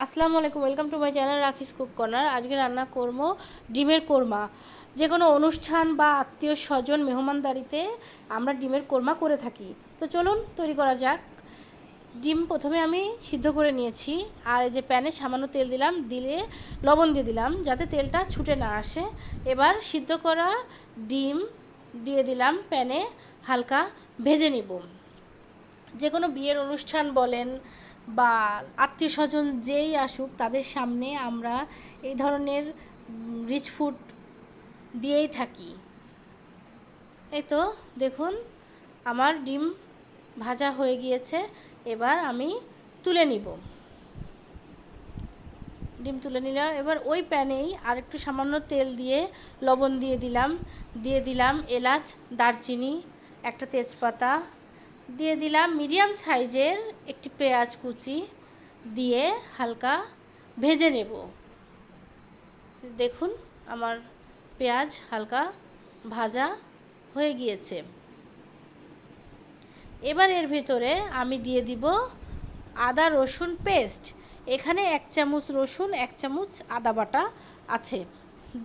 আসসালামু আলাইকুম, welcome to my channel রাখিস কুক কর্নার। আজকে রান্না করব ডিমের কোরমা। যে কোনো অনুষ্ঠান বা আত্মীয় স্বজন মেহমানদারিতে আমরা ডিমের কোরমা করে থাকি। তো চলুন তৈরি করা যাক। ডিম প্রথমে আমি সিদ্ধ করে নিয়েছি, আর এই যে প্যানে সামান্য তেল দিলাম, দিয়ে লবণ দিয়ে দিলাম যাতে তেলটা ছুটে না আসে। এবার সিদ্ধ করা ডিম দিয়ে দিলাম প্যানে, হালকা ভেজে নিব। যে কোনো বিয়ের অনুষ্ঠান বলেন বা আত্মীয় স্বজন যেই আসুক তাদের সামনে আমরা এই ধরনের রিচ ফুড দিয়েই থাকি। এই তো দেখুন আমার ডিম ভাজা হয়ে গিয়েছে। এবার আমি তুলে নিব। ডিম তুলে নিলাম। এবার ওই প্যানেই আর একটু সামান্য তেল দিয়ে লবণ দিয়ে দিলাম এলাচ, দারচিনি, একটা তেজপাতা, দিয়ে দিলাম মিডিয়াম সাইজের একটি পেঁয়াজ কুচি, দিয়ে হালকা ভেজে নেব। দেখুন আমার পেঁয়াজ হালকা ভাজা হয়ে গিয়েছে। এবার এর ভিতরে আমি দিয়ে দিব আদা রসুন পেস্ট। এখানে 1 চামচ রসুন, 1 চামচ আদা বাটা আছে।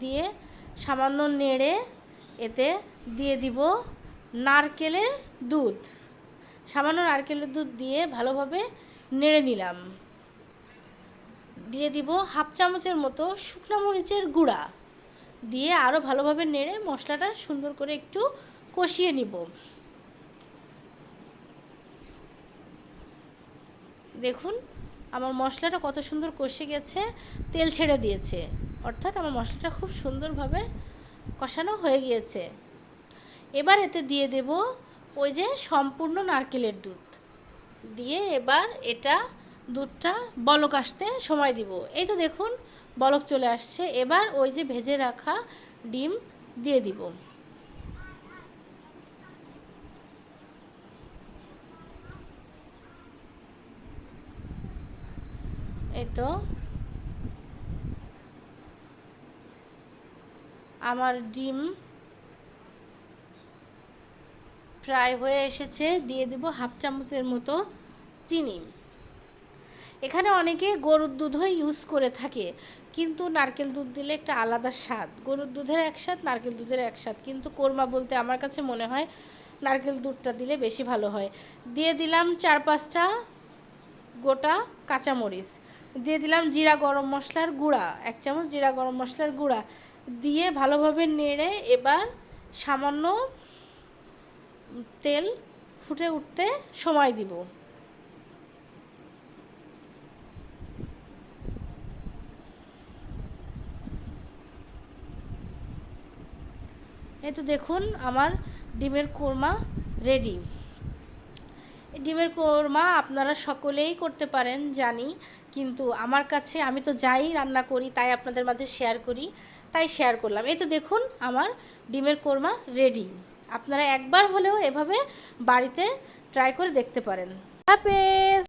দিয়ে সামান্য নেড়ে এতে দিয়ে দিব নারকেলের দুধ। সামান্য নারকেলের দুধ দিয়ে ভালোভাবে নেড়ে নিলাম। দিয়ে দিব 1/2 চামচের মতো শুকনো মরিচের গুঁড়া, দিয়ে আরও ভালোভাবে নেড়ে মশলাটা সুন্দর করে একটু কষিয়ে নিব। দেখুন আমার মশলাটা কত সুন্দর কষে গেছে, তেল ছেড়ে দিয়েছে, অর্থাৎ আমার মশলাটা খুব সুন্দরভাবে কষানো হয়ে গিয়েছে। এবার এতে দিয়ে দেব ওই যে সম্পূর্ণ নারকেলের দুধ, দিয়ে এবার এটা দুধটা বলক আসতে সময় দিব। এই তো দেখুন বলক চলে আসছে। এবার ওই যে ভেজে রাখা ডিম দিয়ে দিব। এই তো আমার ডিম প্রায় হয়ে এসেছে। দিয়ে দেব 1/2 চামচের মতো চিনি। এখানে অনেকে গরুর দুধও ইউজ করে থাকে, কিন্তু নারকেল দুধ দিলে একটা আলাদা স্বাদ। গরুর দুধের এক স্বাদ, নারকেল দুধের এক স্বাদ, কিন্তু কোরমা বলতে আমার কাছে মনে হয় নারকেল দুধটা দিলে বেশি ভালো হয়। দিয়ে দিলাম 4-5টা গোটা কাঁচামরিচ, দিয়ে দিলাম জিরা গরম মশলার গুঁড়া, 1 চামচ জিরা গরম মশলার গুঁড়া, দিয়ে ভালোভাবে নেড়ে এবার সামান্য তেল ফুটে উঠতে সময় দিব। এই তো দেখুন আমার ডিমের কোরমা রেডি। ডিমের কোরমা আপনারা সকলেই করতে পারেন জানি, কিন্তু আমার কাছে, আমি তো যাই রান্না করি তাই আপনাদের মাঝে শেয়ার করি, তাই শেয়ার করলাম। এই তো দেখুন আমার ডিমের কোরমা রেডি। আপনারা একবার হলেও এভাবে বাড়িতে ট্রাই করে দেখতে পারেন। হাফেজ।